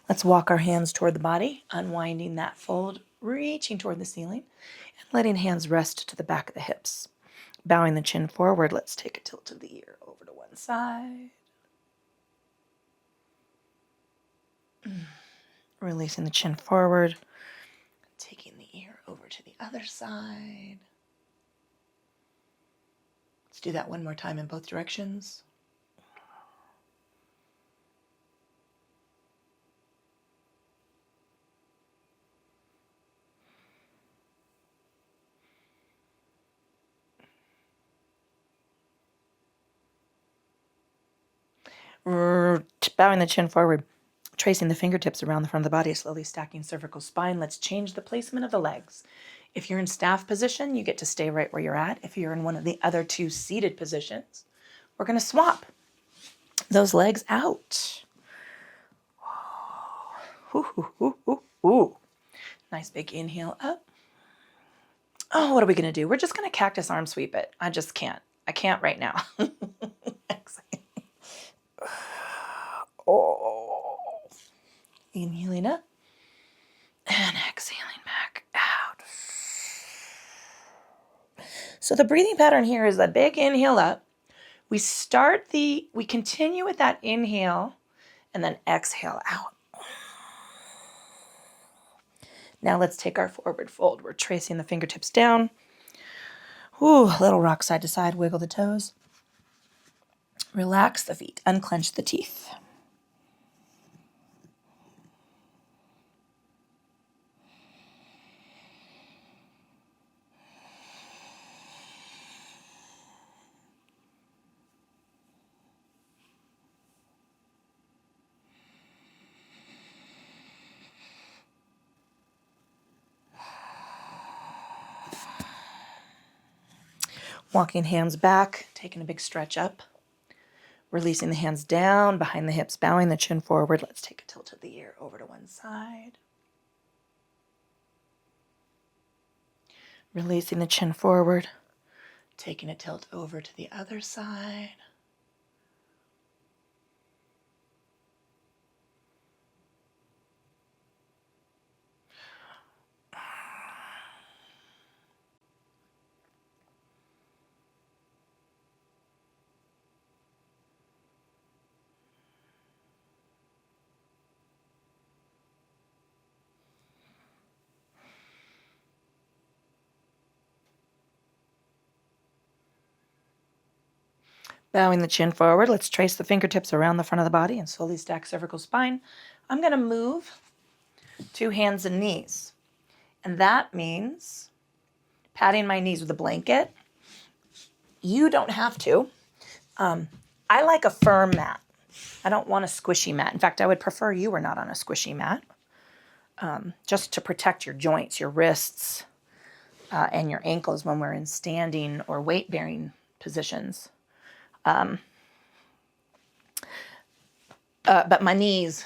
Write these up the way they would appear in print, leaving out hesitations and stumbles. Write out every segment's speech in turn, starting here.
Let's walk our hands toward the body, unwinding that fold, reaching toward the ceiling, and letting hands rest to the back of the hips. Bowing the chin forward, let's take a tilt of the ear over to one side. Releasing the chin forward, taking the ear over to the other side. Let's do that one more time in both directions. Bowing the chin forward, tracing the fingertips around the front of the body, slowly stacking cervical spine. Let's change the placement of the legs. If you're in staff position, you get to stay right where you're at. If you're in one of the other two seated positions, we're going to swap those legs out. Ooh, ooh, ooh, ooh, ooh. Nice big inhale up. Oh, what are we going to do? We're just going to cactus arm sweep it. I just can't. I can't right now. Exhale. Oh. Inhaling up and exhaling back out. So the breathing pattern here is a big inhale up. We continue with that inhale and then exhale out. Now let's take our forward fold. We're tracing the fingertips down. Ooh, a little rock side to side, wiggle the toes. Relax the feet, unclench the teeth. Walking hands back, taking a big stretch up. Releasing the hands down behind the hips, bowing the chin forward. Let's take a tilt of the ear over to one side. Releasing the chin forward, taking a tilt over to the other side. Bowing the chin forward, let's trace the fingertips around the front of the body and slowly stack cervical spine. I'm going to move to hands and knees. And that means patting my knees with a blanket. You don't have to. I like a firm mat. I don't want a squishy mat. In fact, I would prefer you were not on a squishy mat, just to protect your joints, your wrists, and your ankles when we're in standing or weight-bearing positions. But my knees,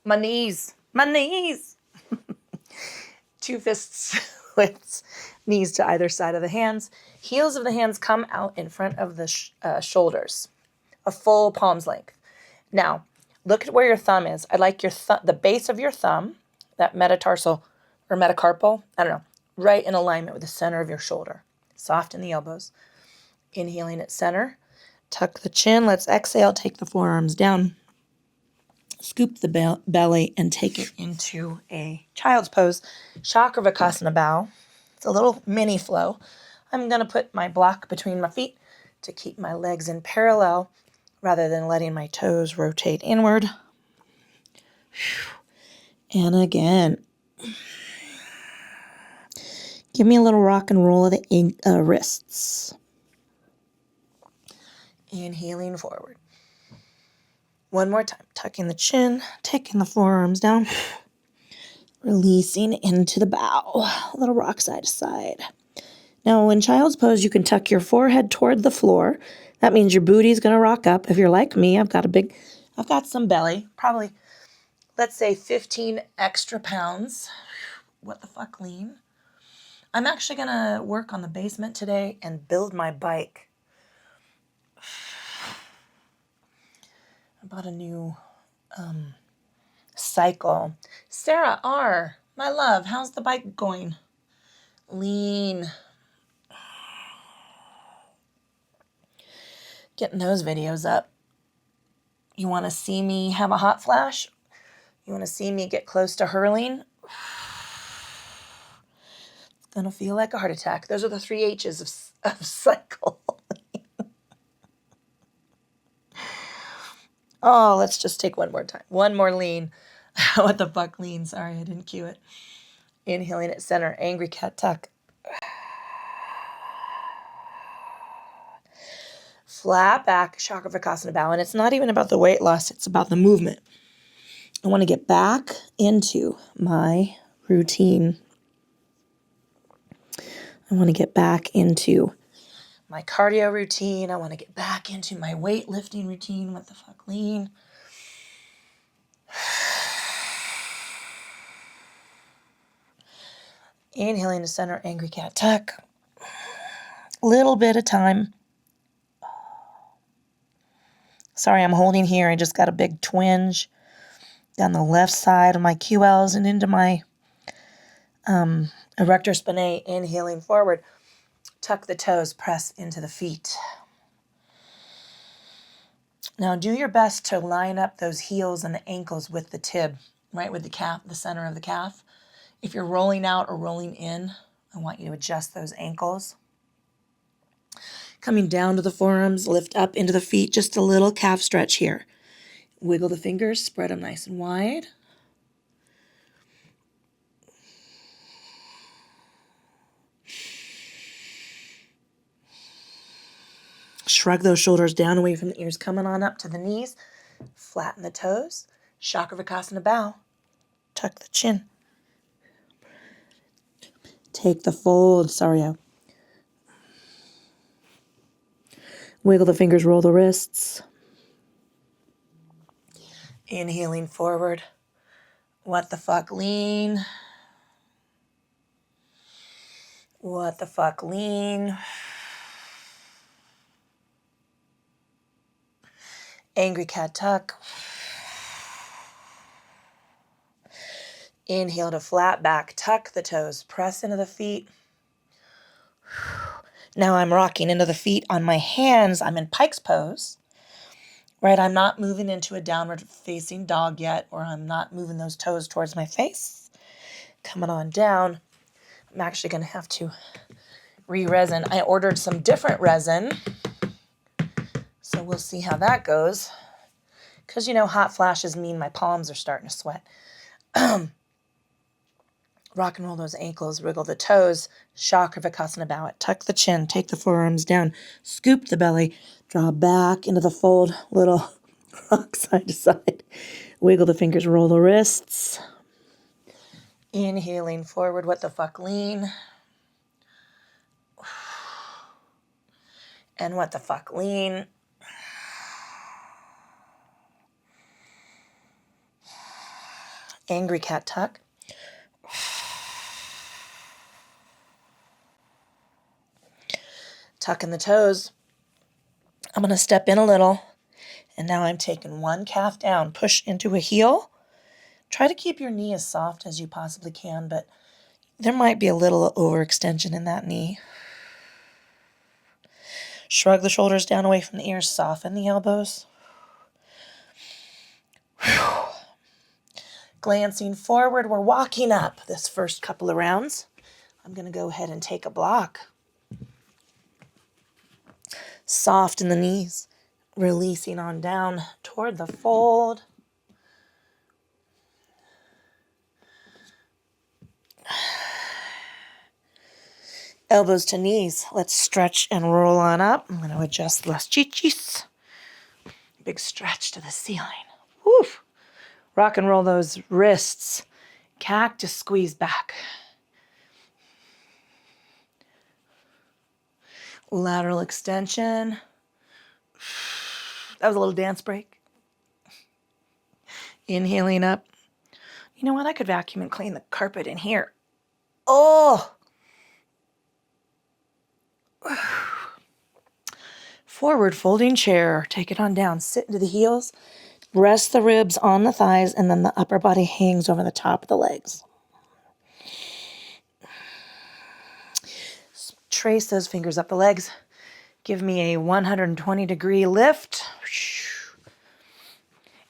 my knees. Two fists widths, knees to either side of the hands. Heels of the hands come out in front of the shoulders, a full palm's length. Now, look at where your thumb is. I like the base of your thumb, that metatarsal or metacarpal, I don't know, right in alignment with the center of your shoulder. Soften the elbows. Inhaling at center. Tuck the chin. Let's exhale. Take the forearms down. Scoop the belly and take it into a child's pose. Chakravarkasana bow. It's a little mini flow. I'm going to put my block between my feet to keep my legs in parallel rather than letting my toes rotate inward. And again. Give me a little rock and roll of the wrists. Inhaling forward. One more time. Tucking the chin, taking the forearms down. Releasing into the bow. A little rock side to side. Now, in child's pose, you can tuck your forehead toward the floor. That means your booty's going to rock up. If you're like me, I've got some belly. Probably, let's say 15 extra pounds. What the fuck, lean? I'm actually going to work on the basement today and build my bike. I bought a new Cycle. Sarah R., my love, how's the bike going? Lean. Getting those videos up. You want to see me have a hot flash? You want to see me get close to hurling? It's going to feel like a heart attack. Those are the 3 H's of cycle. Oh, let's just take one more time. One more lean. What the fuck lean? Sorry, I didn't cue it. Inhaling at center. Angry cat tuck. Flat back, Chakravarkasana bow. And it's not even about the weight loss. It's about the movement. I want to get back into my routine. I want to get back into my cardio routine. I want to get back into my weightlifting routine. What the fuck, lean? Inhaling to center, angry cat tuck. Little bit of time. Sorry, I'm holding here. I just got a big twinge down the left side of my QLs and into my erector spinae. Inhaling forward. Tuck the toes, press into the feet. Now do your best to line up those heels and the ankles with the tib, right, with the calf, the center of the calf. If you're rolling out or rolling in, I want you to adjust those ankles. Coming down to the forearms, lift up into the feet, just a little calf stretch here. Wiggle the fingers, spread them nice and wide. Shrug those shoulders down away from the ears, coming on up to the knees. Flatten the toes. Chakravarkasana bow. Tuck the chin. Take the fold. Sorry. Wiggle the fingers, roll the wrists. Inhaling forward. What the fuck, lean. What the fuck, lean. Angry cat tuck. Inhale to flat back. Tuck the toes. Press into the feet. Now I'm rocking into the feet on my hands. I'm in pike's pose. Right? I'm not moving into a downward facing dog yet, or I'm not moving those toes towards my face. Coming on down. I'm actually going to have to re-resin. I ordered some different resin. So we'll see how that goes. Because, hot flashes mean my palms are starting to sweat. Rock and roll those ankles, wiggle the toes, Chakravarkasana bow it, tuck the chin, take the forearms down, scoop the belly, draw back into the fold, little rock side to side. Wiggle the fingers, roll the wrists. Inhaling forward, what the fuck, lean. And what the fuck, lean. Angry cat tuck. Tucking the toes. I'm going to step in a little. And now I'm taking one calf down. Push into a heel. Try to keep your knee as soft as you possibly can, but there might be a little overextension in that knee. Shrug the shoulders down away from the ears. Soften the elbows. Glancing forward, we're walking up this first couple of rounds. I'm going to go ahead and take a block. Soft in the knees, releasing on down toward the fold. Elbows to knees. Let's stretch and roll on up. I'm going to adjust las chichis. Big stretch to the ceiling. Woo! Rock and roll those wrists. Cactus squeeze back. Lateral extension. That was a little dance break. Inhaling up. You know what? I could vacuum and clean the carpet in here. Oh! Forward folding chair. Take it on down. Sit into the heels. Rest the ribs on the thighs, and then the upper body hangs over the top of the legs. Trace those fingers up the legs. Give me a 120-degree lift.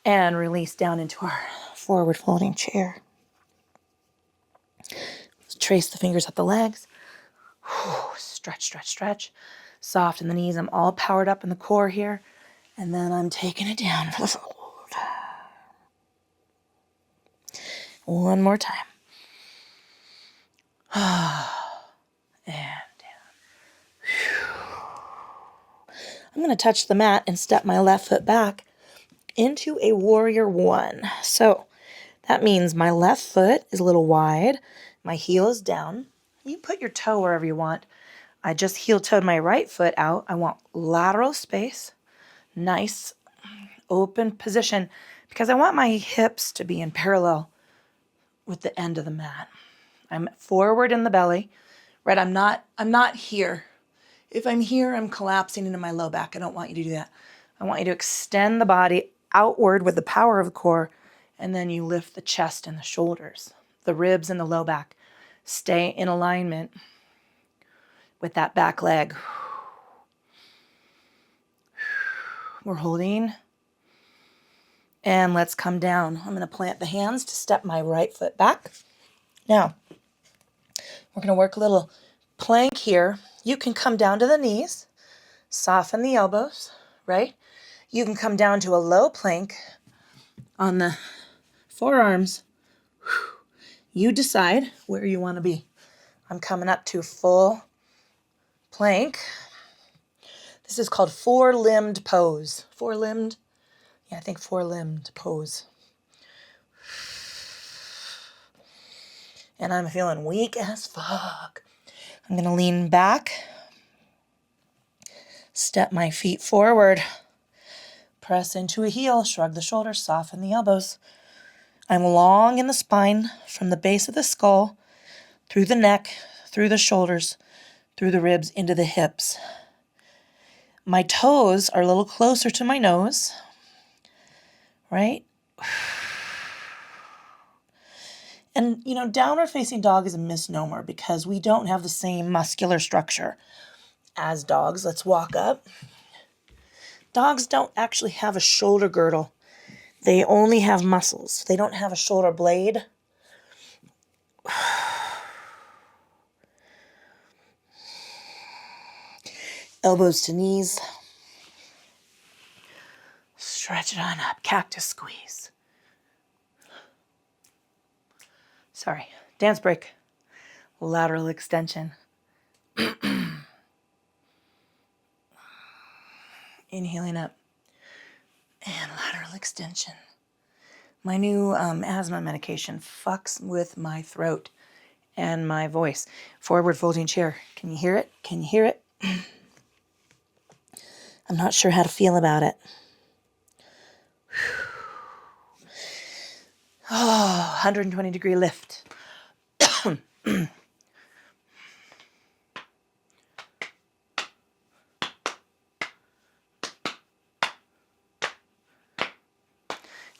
And release down into our forward folding chair. Trace the fingers up the legs. Stretch, stretch, stretch. Soften the knees. I'm all powered up in the core here. And then I'm taking it down for the fold. One more time. And down. I'm going to touch the mat and step my left foot back into a warrior one. So that means my left foot is a little wide. My heel is down. You put your toe wherever you want. I just heel-toed my right foot out. I want lateral space. Nice open position because I want my hips to be in parallel with the end of the mat. I'm forward in the belly, right? I'm not here. If I'm here, I'm collapsing into my low back. I don't want you to do that. I want you to extend the body outward with the power of the core, and then you lift the chest and the shoulders, the ribs and the low back. Stay in alignment with that back leg. We're holding. And let's come down. I'm going to plant the hands to step my right foot back. Now, we're going to work a little plank here. You can come down to the knees, soften the elbows, right? You can come down to a low plank on the forearms. You decide where you want to be. I'm coming up to full plank. This is called four-limbed pose. Four-limbed? Yeah, I think four-limbed pose. And I'm feeling weak as fuck. I'm going to lean back, step my feet forward, press into a heel, shrug the shoulders, soften the elbows. I'm long in the spine from the base of the skull, through the neck, through the shoulders, through the ribs, into the hips. My toes are a little closer to my nose, right? And, downward facing dog is a misnomer because we don't have the same muscular structure as dogs. Let's walk up. Dogs don't actually have a shoulder girdle. They only have muscles. They don't have a shoulder blade. Elbows to knees. Stretch it on up. Cactus squeeze. Sorry. Dance break. Lateral extension. Inhaling up. And lateral extension. My new asthma medication fucks with my throat and my voice. Forward folding chair. Can you hear it? Can you hear it? I'm not sure how to feel about it. Oh, 120-degree lift.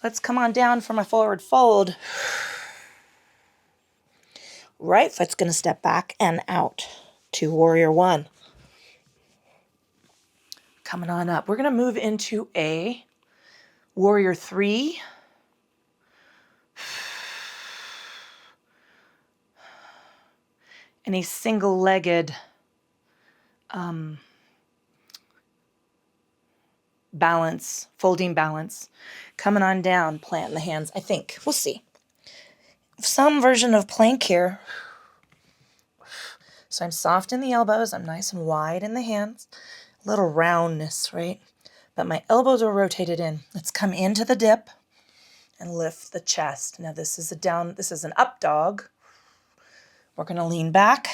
Let's come on down for my forward fold. Right foot's going to step back and out to warrior one. Coming on up. We're going to move into a warrior three. And a single-legged balance, folding balance. Coming on down, planting the hands. I think. We'll see. Some version of plank here. So I'm soft in the elbows. I'm nice and wide in the hands. A little roundness, right? But my elbows are rotated in. Let's come into the dip and lift the chest. Now this is an up dog. We're going to lean back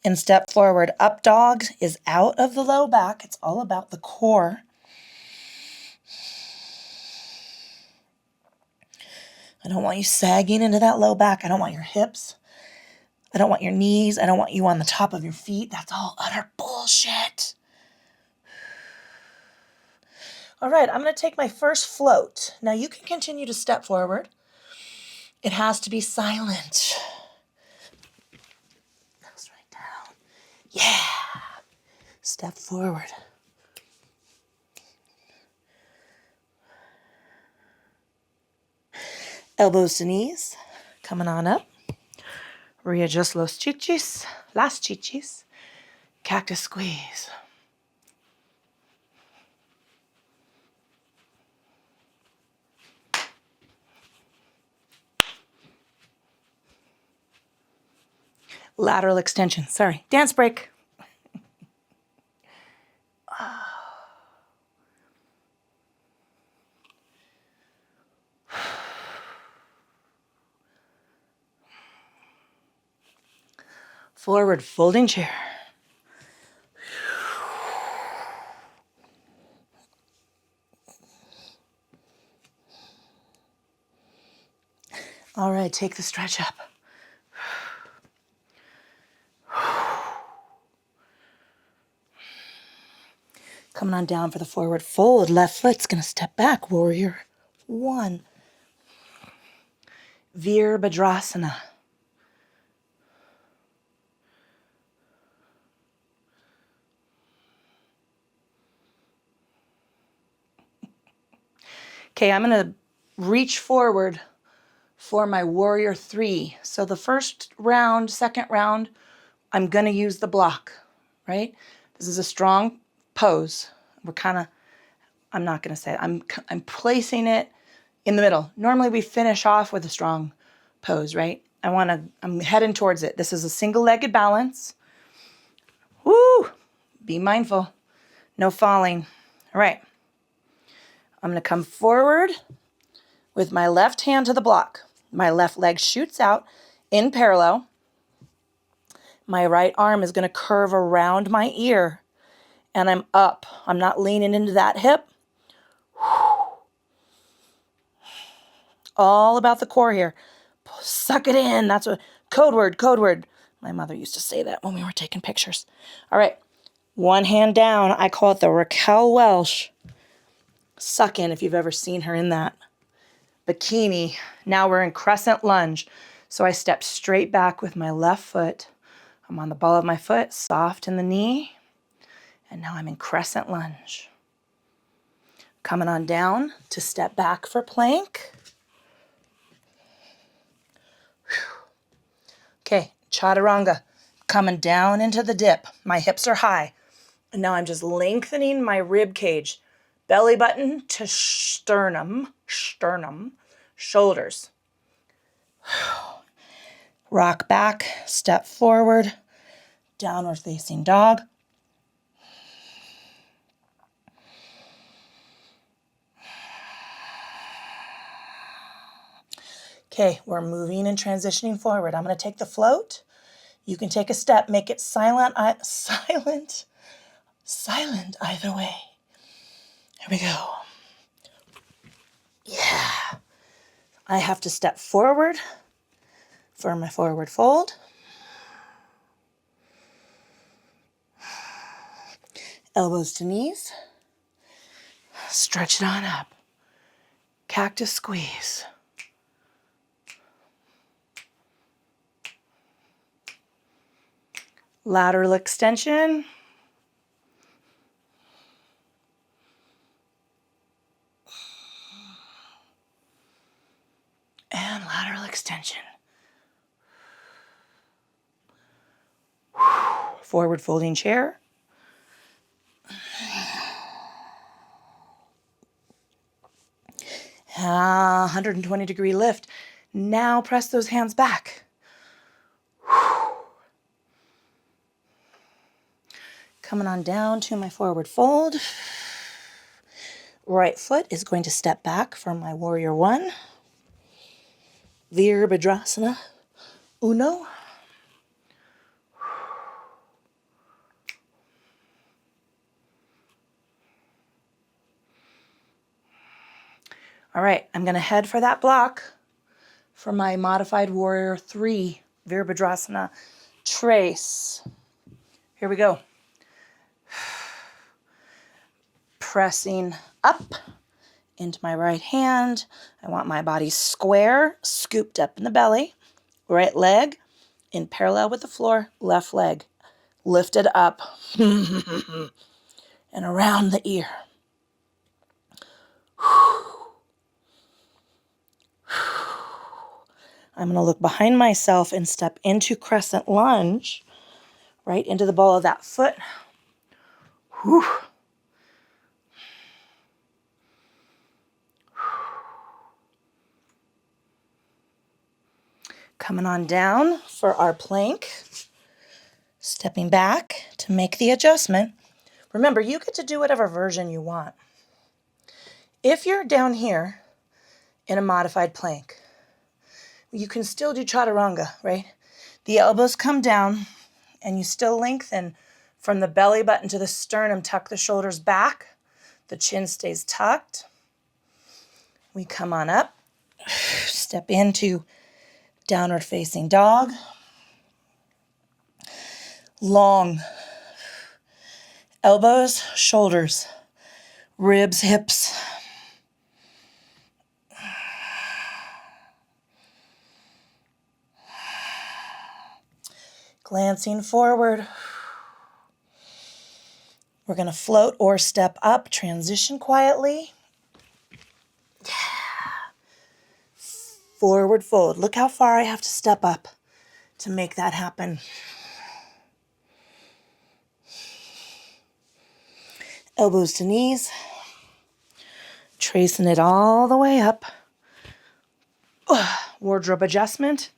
and step forward. Up dog is out of the low back. It's all about the core. I don't want you sagging into that low back. I don't want your hips. I don't want your knees. I don't want you on the top of your feet. That's all utter bullshit. All right, I'm going to take my first float. Now you can continue to step forward. It has to be silent. Nose right down. Yeah. Step forward. Elbows to knees. Coming on up. Readjust las chichis. Cactus squeeze. Lateral extension. Sorry. Dance break. Forward folding chair. All right, take the stretch up. Coming on down for the forward fold. Left foot's going to step back. Warrior one. Virabhadrasana. Okay, I'm going to reach forward for my warrior three. So the first round, second round, I'm going to use the block, right? This is a strong pose. I'm not going to say it. I'm placing it in the middle. Normally we finish off with a strong pose, right? I'm heading towards it. This is a single-legged balance. Woo! Be mindful. No falling. All right. I'm going to come forward with my left hand to the block. My left leg shoots out in parallel. My right arm is going to curve around my ear, and I'm up. I'm not leaning into that hip. All about the core here. Suck it in. That's a code word. My mother used to say that when we were taking pictures. All right. One hand down. I call it the Raquel Welch suck in, if you've ever seen her in that bikini. Now we're in crescent lunge. So I step straight back with my left foot. I'm on the ball of my foot, soft in the knee. And now I'm in crescent lunge. Coming on down to step back for plank. Okay, chaturanga. Coming down into the dip. My hips are high. And now I'm just lengthening my rib cage. Belly button to sternum, shoulders. Rock back, step forward, downward facing dog. Okay, we're moving and transitioning forward. I'm going to take the float. You can take a step, make it silent either way. Here we go. Yeah. I have to step forward for my forward fold. Elbows to knees. Stretch it on up. Cactus squeeze. Lateral extension. And lateral extension. Forward folding chair. Ah, 120 degree lift. Now press those hands back. Coming on down to my forward fold. Right foot is going to step back for my warrior one. Virabhadrasana. Uno. All right, I'm going to head for that block for my modified warrior three, Virabhadrasana trace. Here we go. pressing up into my right hand. I want my body square, scooped up in the belly. Right leg in parallel with the floor, left leg lifted up and around the ear. I'm going to look behind myself and step into crescent lunge, right into the ball of that foot. Whew. Coming on down for our plank. Stepping back to make the adjustment. Remember, you get to do whatever version you want. If you're down here in a modified plank, you can still do chaturanga, right? The elbows come down and you still lengthen from the belly button to the sternum. Tuck the shoulders back. The chin stays tucked. We come on up. Step into downward facing dog. Long elbows, shoulders, ribs, hips. Glancing forward. We're going to float or step up, transition quietly. Yeah. Forward fold. Look how far I have to step up to make that happen. Elbows to knees. Tracing it all the way up. Wardrobe adjustment.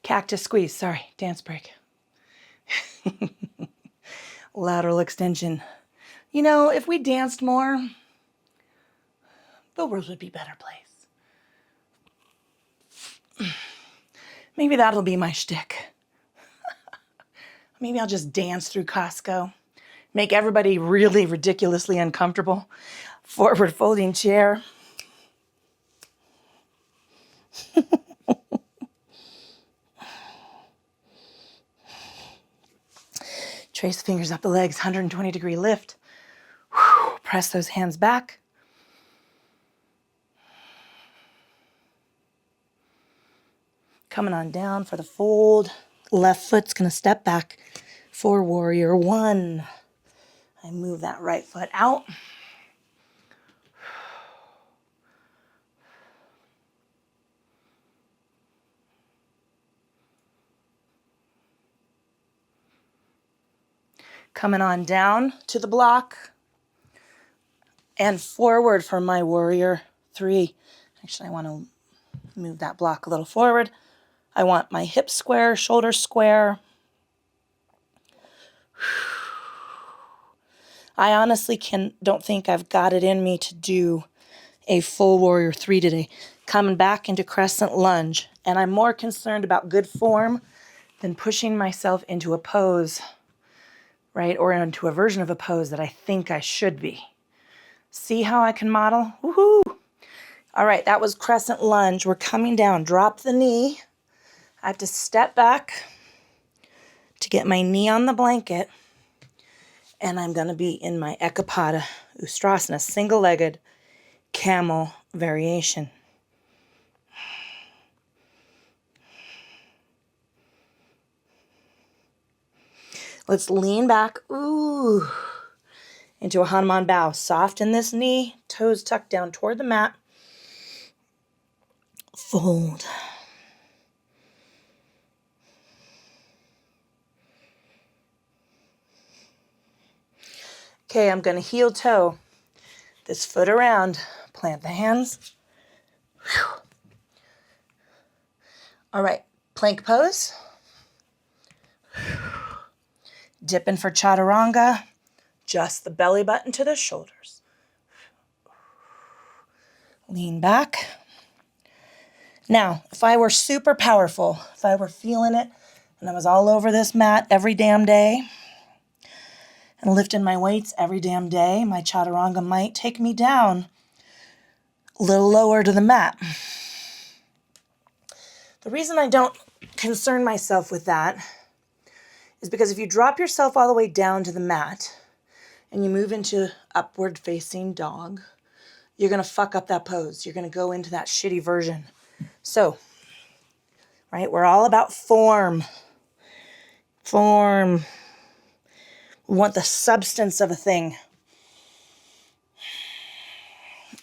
Cactus squeeze. Sorry, dance break. Lateral extension. You know, if we danced more, the world would be a better place. Maybe that'll be my shtick. Maybe I'll just dance through Costco. Make everybody really ridiculously uncomfortable. Forward folding chair. Trace the fingers up the legs, 120-degree lift. Whew. Press those hands back. Coming on down for the fold. Left foot's going to step back for warrior one. I move that right foot out. Coming on down to the block and forward for my warrior three. Actually, I want to move that block a little forward. I want my hips square, shoulders square. I honestly don't think I've got it in me to do a full warrior three today. Coming back into crescent lunge. And I'm more concerned about good form than pushing myself into a pose, right? Or into a version of a pose that I think I should be. See how I can model? Woohoo! All right, that was crescent lunge. We're coming down. Drop the knee. I have to step back to get my knee on the blanket. And I'm going to be in my Ekapada Ustrasana, single-legged camel variation. Let's lean back. Ooh. Into a Hanuman bow. Soften this knee. Toes tucked down toward the mat. Fold. Okay, I'm going to heel toe this foot around. Plant the hands. Whew. All right, plank pose. Dipping for chaturanga. Just the belly button to the shoulders. Lean back. Now, if I were super powerful, if I were feeling it, and I was all over this mat every damn day, and lifting my weights every damn day, my chaturanga might take me down a little lower to the mat. The reason I don't concern myself with that is because if you drop yourself all the way down to the mat and you move into upward facing dog, you're going to fuck up that pose. You're going to go into that shitty version. So, right, we're all about form. Form. We want the substance of a thing.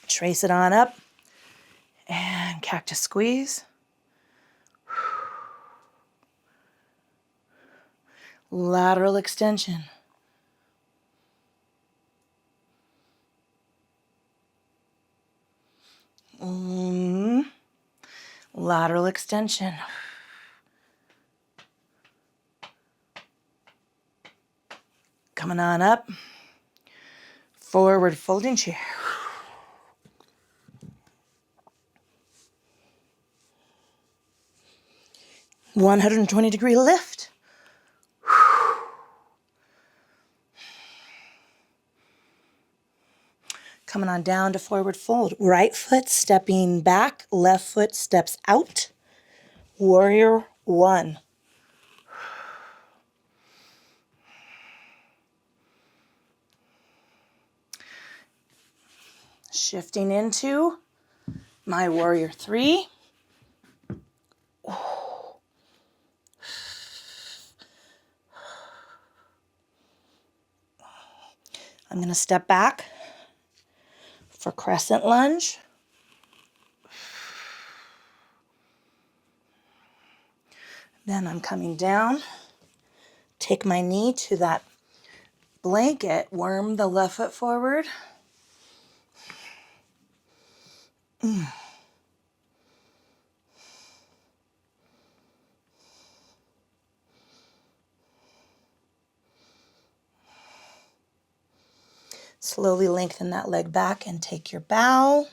Trace it on up. And cactus squeeze. Lateral extension. Lateral extension. Coming on up. Forward folding chair. 120-degree lift. Coming on down to forward fold. Right foot stepping back, left foot steps out. Warrior one. Shifting into my warrior three. I'm going to step back for crescent lunge. Then I'm coming down, take my knee to that blanket, worm the left foot forward. Slowly lengthen that leg back and take your bow.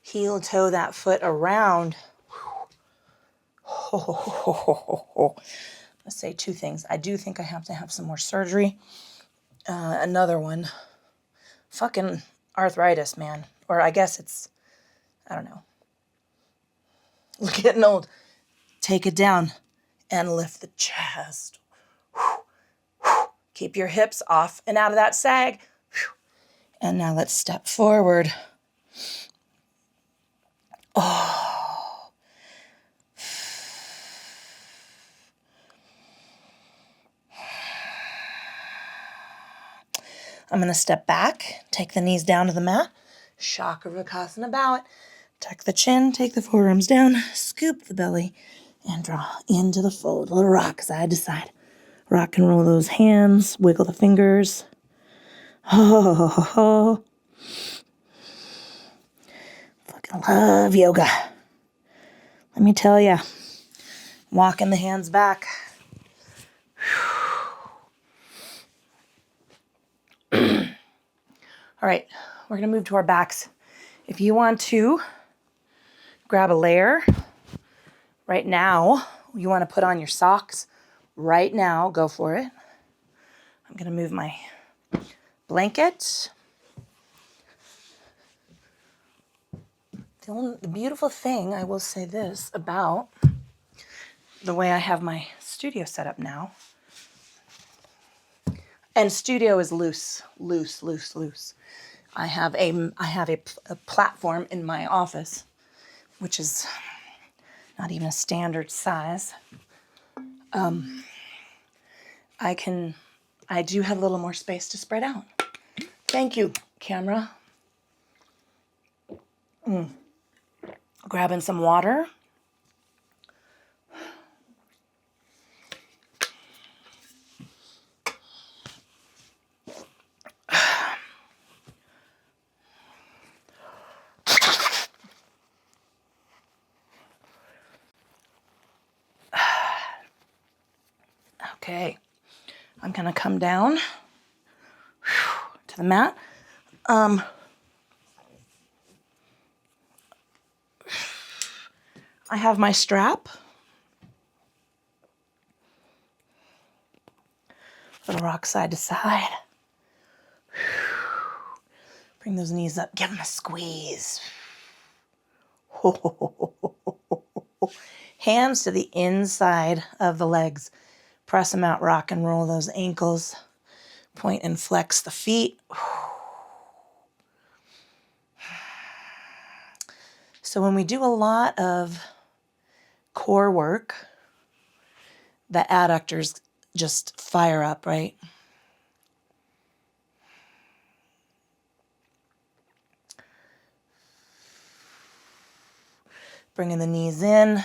Heel toe that foot around. Let's say two things. I do think I have to have some more surgery. Another one. Fucking arthritis, man. Or I guess it's, I don't know. We're getting old. Take it down and lift the chest. Keep your hips off and out of that sag. And now let's step forward. Oh. I'm going to step back, take the knees down to the mat, Chakravarkasana, bow it, tuck the chin, take the forearms down, scoop the belly, and draw into the fold. A little rock side to side. Rock and roll those hands, wiggle the fingers. Oh, fucking love yoga. Let me tell you, walking the hands back. All right, we're going to move to our backs. If you want to grab a layer right now, you want to put on your socks right now, go for it. I'm going to move my blanket. The beautiful thing, I will say this about the way I have my studio set up now. And studio is loose. I have a platform in my office, which is not even a standard size. I do have a little more space to spread out. Thank you, camera. Grabbing some water. Okay, I'm gonna come down to the mat. I have my strap. Little rock side to side. Bring those knees up. Give them a squeeze. Hands to the inside of the legs. Press them out. Rock and roll those ankles. Point and flex the feet. So when we do a lot of core work, the adductors just fire up, right? Bringing the knees in.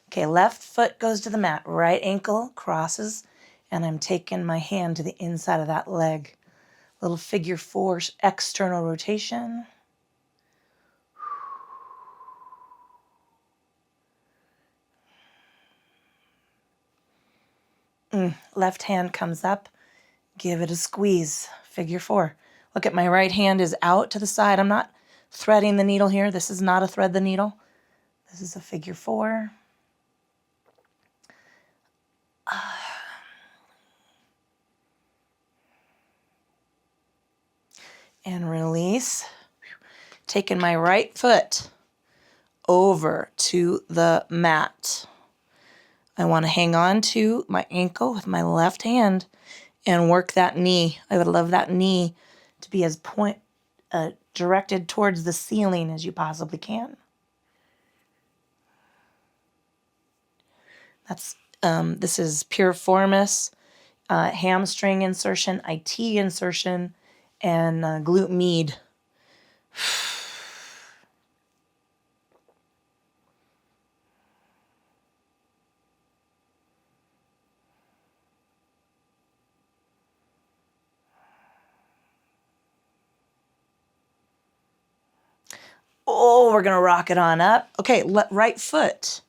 Okay, left foot goes to the mat. Right ankle crosses, and I'm taking my hand to the inside of that leg. Little figure 4 external rotation. Left hand comes up. Give it a squeeze. Figure 4. Look at my right hand is out to the side. I'm not threading the needle here. This is not a thread the needle. This is a figure 4. And release. Taking my right foot over to the mat. I want to hang on to my ankle with my left hand and work that knee. I would love that knee to be as directed towards the ceiling as you possibly can. This is piriformis, hamstring insertion, IT insertion, and glute med. Oh, we're going to rock it on up. Okay, right foot.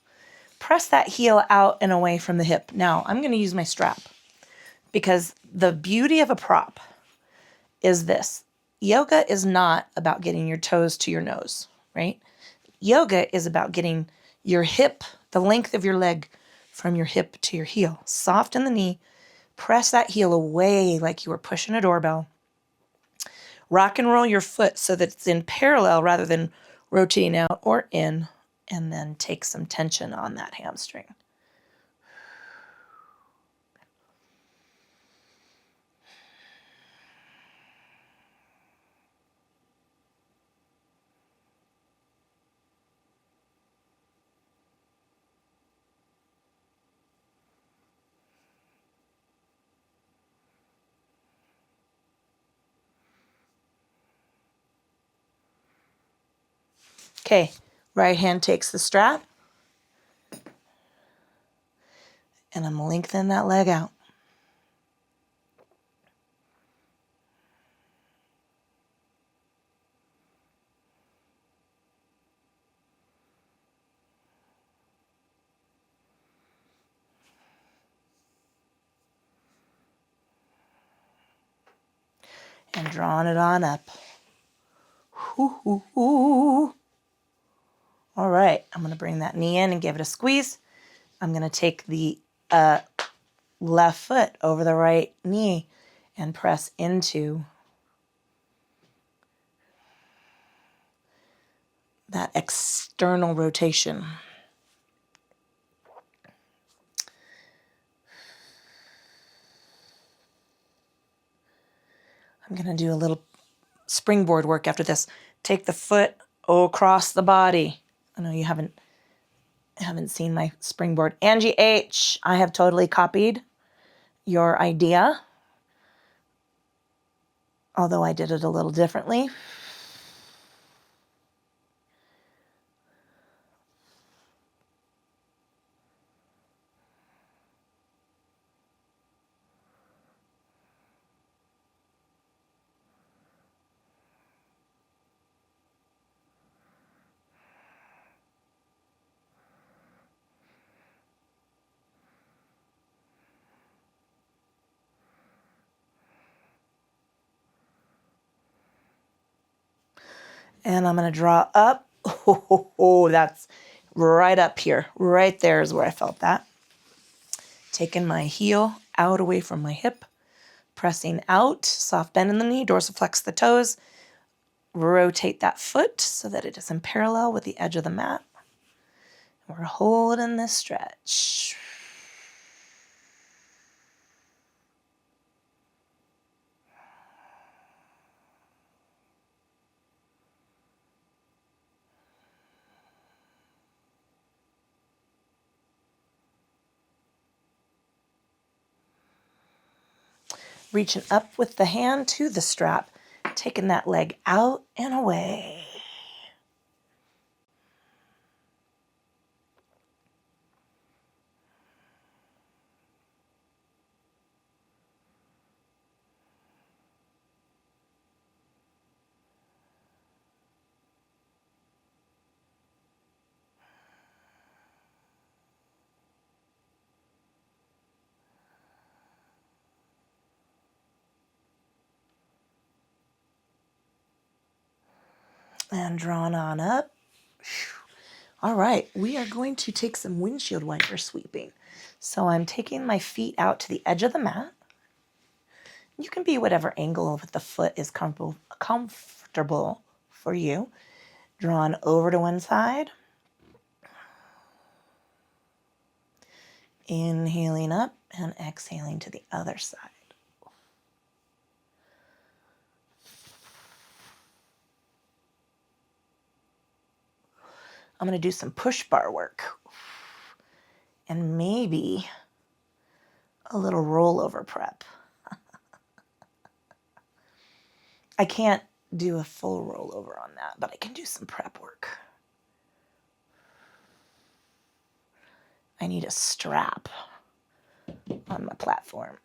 Press that heel out and away from the hip. Now, I'm going to use my strap because the beauty of a prop is this. Yoga is not about getting your toes to your nose, right? Yoga is about getting your hip, the length of your leg from your hip to your heel. Soften the knee. Press that heel away like you were pushing a doorbell. Rock and roll your foot so that it's in parallel rather than rotating out or in, and then take some tension on that hamstring. Okay, right hand takes the strap, and I'm lengthening that leg out. And drawing it on up. Hoo, hoo, hoo. All right, I'm going to bring that knee in and give it a squeeze. I'm going to take the left foot over the right knee and press into that external rotation. I'm going to do a little springboard work after this. Take the foot across the body. I know you haven't seen my springboard. Angie H., I have totally copied your idea, although I did it a little differently. And I'm going to draw up. Oh, that's right up here. Right there is where I felt that. Taking my heel out away from my hip, pressing out, soft bend in the knee, dorsiflex the toes, rotate that foot so that it is in parallel with the edge of the mat. We're holding this stretch. Reaching up with the hand to the strap, taking that leg out and away. And drawn on up. All right, we are going to take some windshield wiper sweeping. So I'm taking my feet out to the edge of the mat. You can be whatever angle of the foot is comfortable for you. Drawn over to one side. Inhaling up and exhaling to the other side. I'm going to do some push bar work. And maybe a little rollover prep. I can't do a full rollover on that, but I can do some prep work. I need a strap on my platform.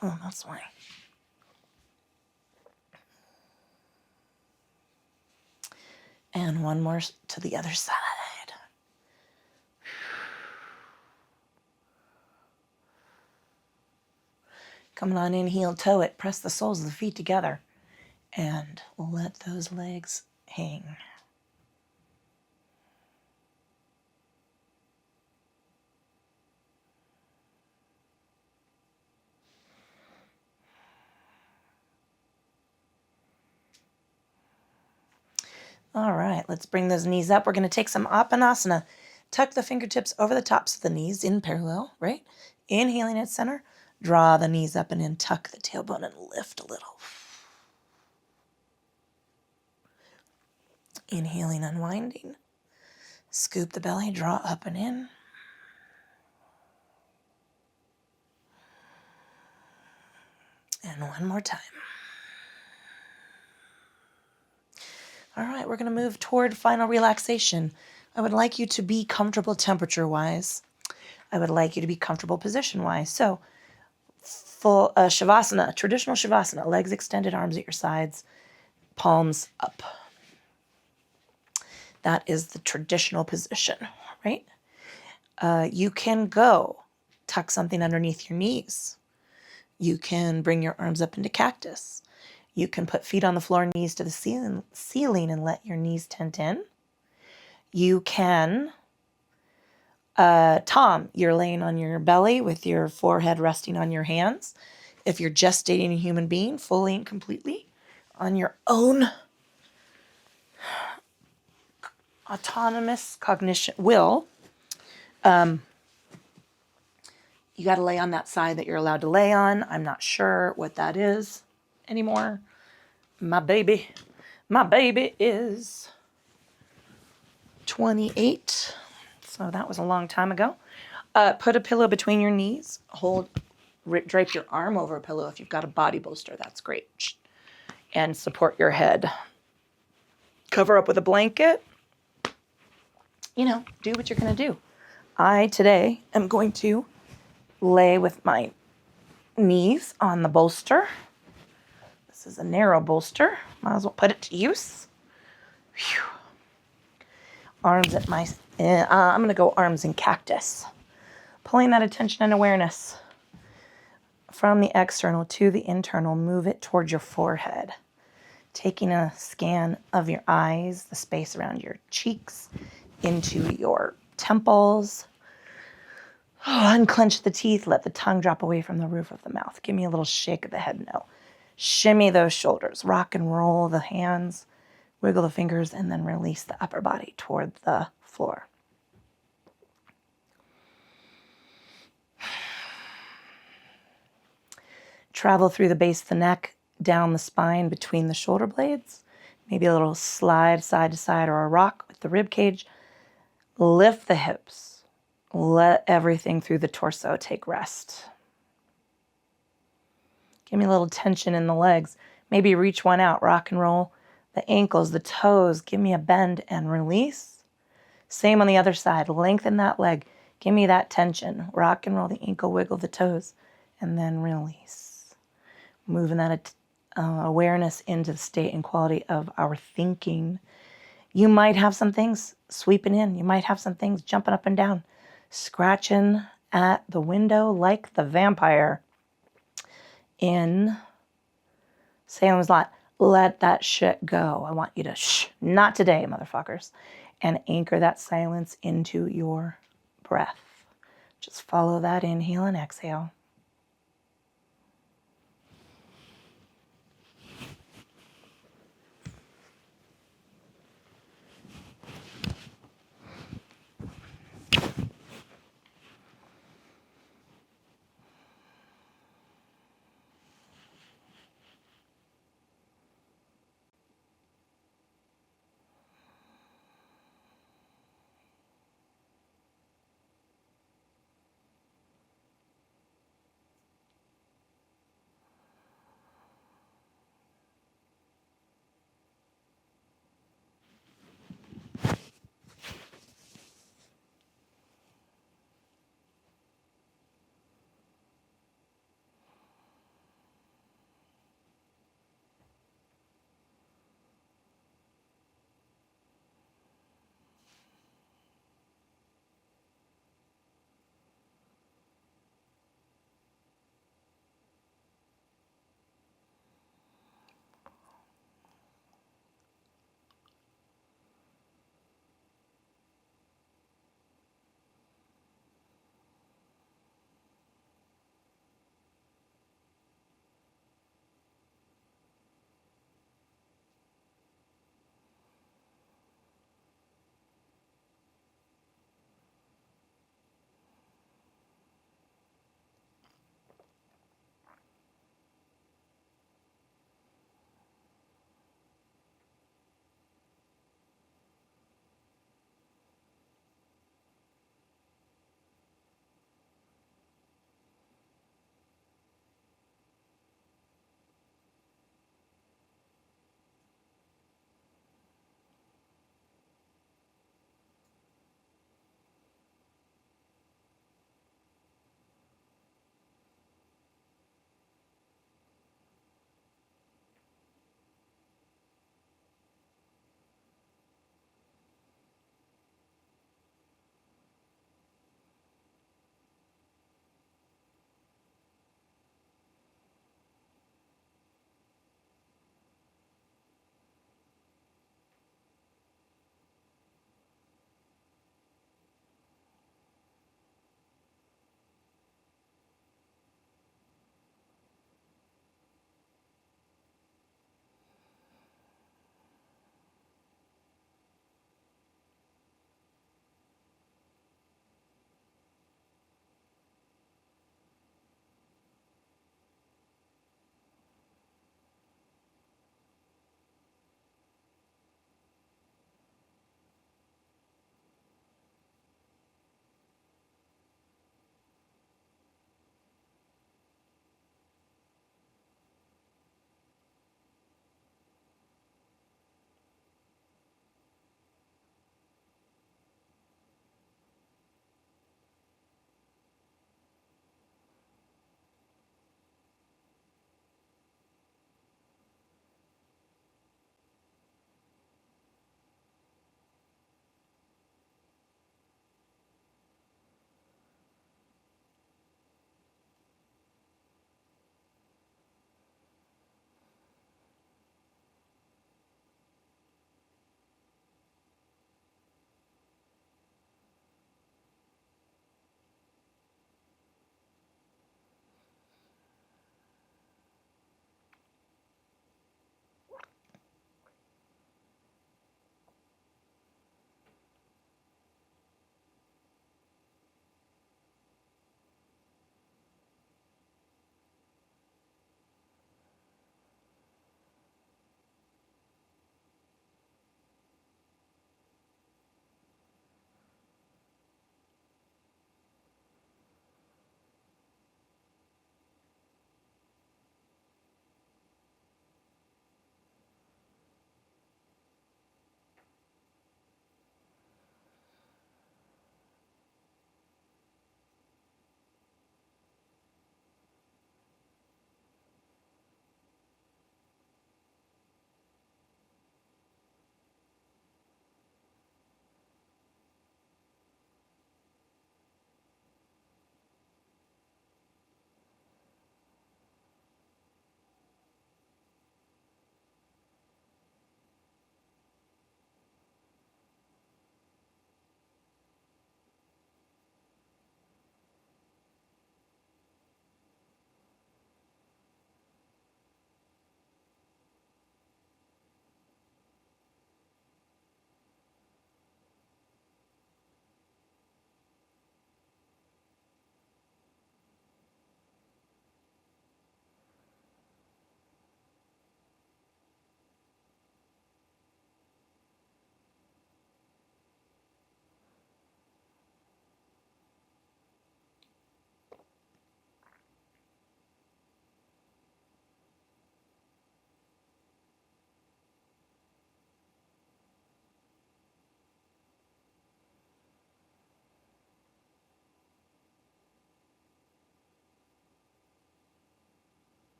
Oh, that's why. And one more to the other side. Coming on in, heel toe it. Press the soles of the feet together. And let those legs hang. All right, let's bring those knees up. We're going to take some Apanasana. Tuck the fingertips over the tops of the knees in parallel, right? Inhaling at center. Draw the knees up and in. Tuck the tailbone and lift a little. Inhaling, unwinding. Scoop the belly, draw up and in. And one more time. All right, we're going to move toward final relaxation. I would like you to be comfortable temperature-wise. I would like you to be comfortable position-wise. So, full Shavasana, traditional Shavasana, legs extended, arms at your sides, palms up. That is the traditional position, right? You can go tuck something underneath your knees. You can bring your arms up into cactus. You can put feet on the floor, knees to the ceiling and let your knees tent in. You can, Tom, you're laying on your belly with your forehead resting on your hands. If you're gestating a human being fully and completely on your own autonomous cognition will, you got to lay on that side that you're allowed to lay on. I'm not sure what that is anymore. My baby is 28. So that was a long time ago. Put a pillow between your knees. Drape your arm over a pillow. If you've got a body bolster, that's great. And support your head. Cover up with a blanket. Do what you're going to do. I today am going to lay with my knees on the bolster. This is a narrow bolster. Might as well put it to use. Whew. Arms at my, I'm going to go arms in cactus. Pulling that attention and awareness from the external to the internal. Move it towards your forehead. Taking a scan of your eyes, the space around your cheeks, into your temples. Oh, unclench the teeth. Let the tongue drop away from the roof of the mouth. Give me a little shake of the head no. Shimmy those shoulders. Rock and roll the hands. Wiggle the fingers and then release the upper body toward the floor. Travel through the base of the neck, down the spine between the shoulder blades. Maybe a little slide side to side or a rock with the rib cage. Lift the hips. Let everything through the torso take rest. Give me a little tension in the legs. Maybe reach one out, rock and roll. The ankles, the toes, give me a bend and release. Same on the other side. Lengthen that leg. Give me that tension. Rock and roll the ankle, wiggle the toes, and then release. Moving that awareness into the state and quality of our thinking. You might have some things sweeping in. You might have some things jumping up and down, scratching at the window like the vampire in Salem's Lot. Let that shit go. I want you to not today, motherfuckers. And anchor that silence into your breath. Just follow that inhale and exhale.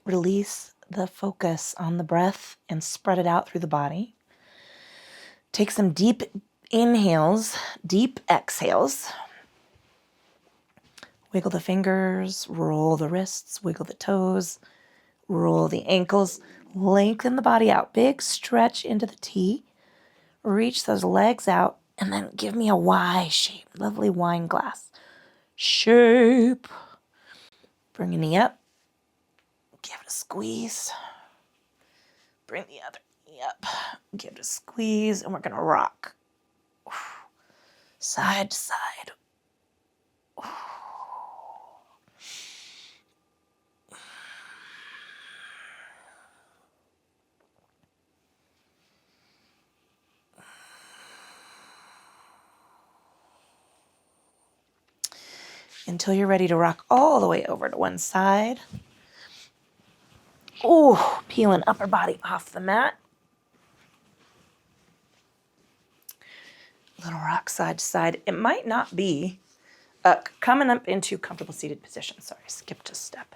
Release the focus on the breath and spread it out through the body. Take some deep inhales, deep exhales. Wiggle the fingers, roll the wrists, wiggle the toes, roll the ankles, lengthen the body out. Big stretch into the T. Reach those legs out, and then give me a Y shape, lovely wine glass shape. Bring your knee up. Give it a squeeze. Bring the other knee up. Give it a squeeze, and we're going to rock. Side to side. Until you're ready to rock all the way over to one side. Ooh, peeling upper body off the mat. Little rock side to side. It might not be coming up into comfortable seated position. Sorry, skipped a step.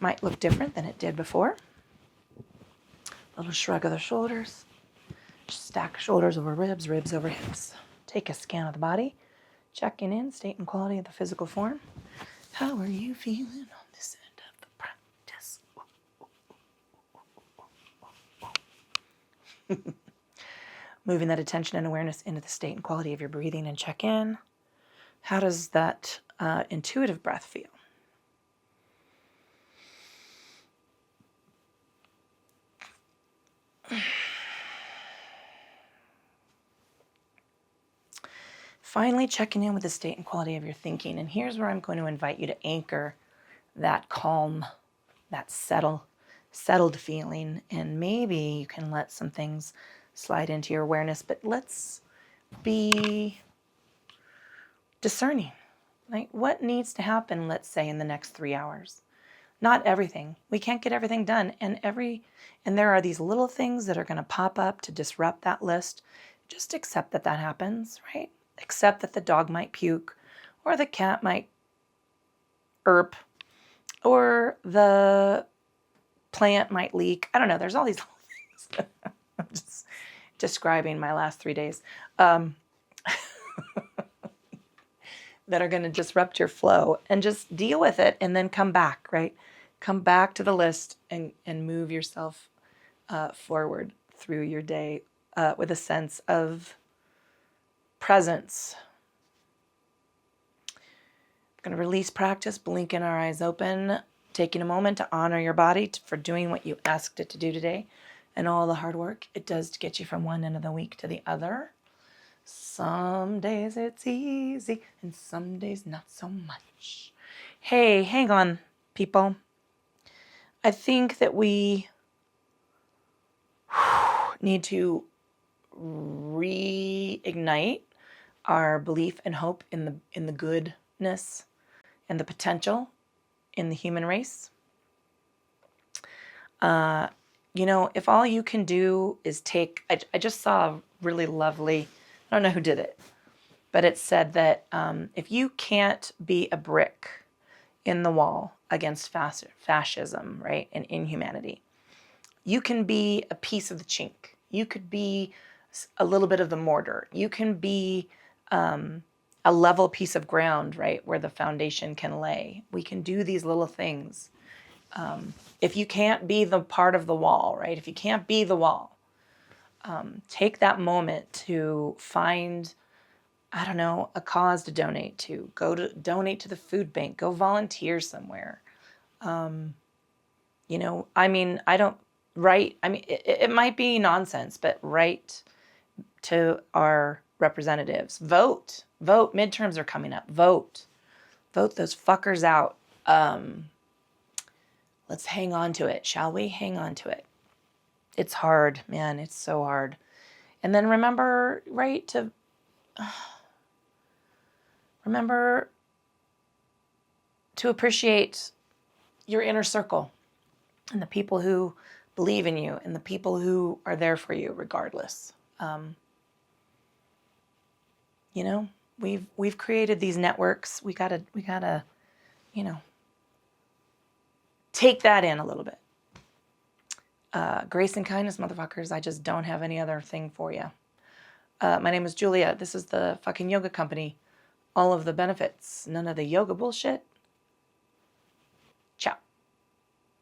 Might look different than it did before. Little shrug of the shoulders. Stack shoulders over ribs, ribs over hips. Take a scan of the body. Checking in, state and quality of the physical form. How are you feeling on this end of the practice? Moving that attention and awareness into the state and quality of your breathing and check in. How does that intuitive breath feel? Finally, checking in with the state and quality of your thinking. And here's where I'm going to invite you to anchor that calm, that settled feeling. And maybe you can let some things slide into your awareness, but let's be discerning. Like, what needs to happen, let's say, in the next 3 hours? Not everything. We can't get everything done. And there are these little things that are going to pop up to disrupt that list. Just accept that that happens, right? Accept that the dog might puke, or the cat might burp, or the plant might leak. I don't know. There's all these little things. I'm just describing my last 3 days that are going to disrupt your flow, and just deal with it and then come back, right? Come back to the list and move yourself forward through your day with a sense of presence. We're going to release practice, blinking our eyes open, taking a moment to honor your body for doing what you asked it to do today and all the hard work it does to get you from one end of the week to the other. Some days it's easy and some days not so much. Hey, hang on, people. I think that we need to reignite our belief and hope in the goodness and the potential in the human race. If all you can do is take, I just saw a really lovely, I don't know who did it, but it said that if you can't be a brick in the wall against fascism, right, and inhumanity, you can be a piece of the chink. You could be a little bit of the mortar. You can be a level piece of ground, right, where the foundation can lay. We can do these little things. If you can't be the part of the wall, right, if you can't be the wall, take that moment to find, I don't know, a cause to donate to. Go to donate to the food bank. Go volunteer somewhere. It might be nonsense, but write to our representatives. Vote. Midterms are coming up. Vote those fuckers out. Let's hang on to it, shall we? Hang on to it. It's hard, man. It's so hard. And then remember, right, remember to appreciate your inner circle and the people who believe in you and the people who are there for you regardless. We've created these networks. We gotta, Take that in a little bit. Grace and kindness, motherfuckers. I just don't have any other thing for you. My name is Julia. This is the fucking yoga company. All of the benefits. None of the yoga bullshit.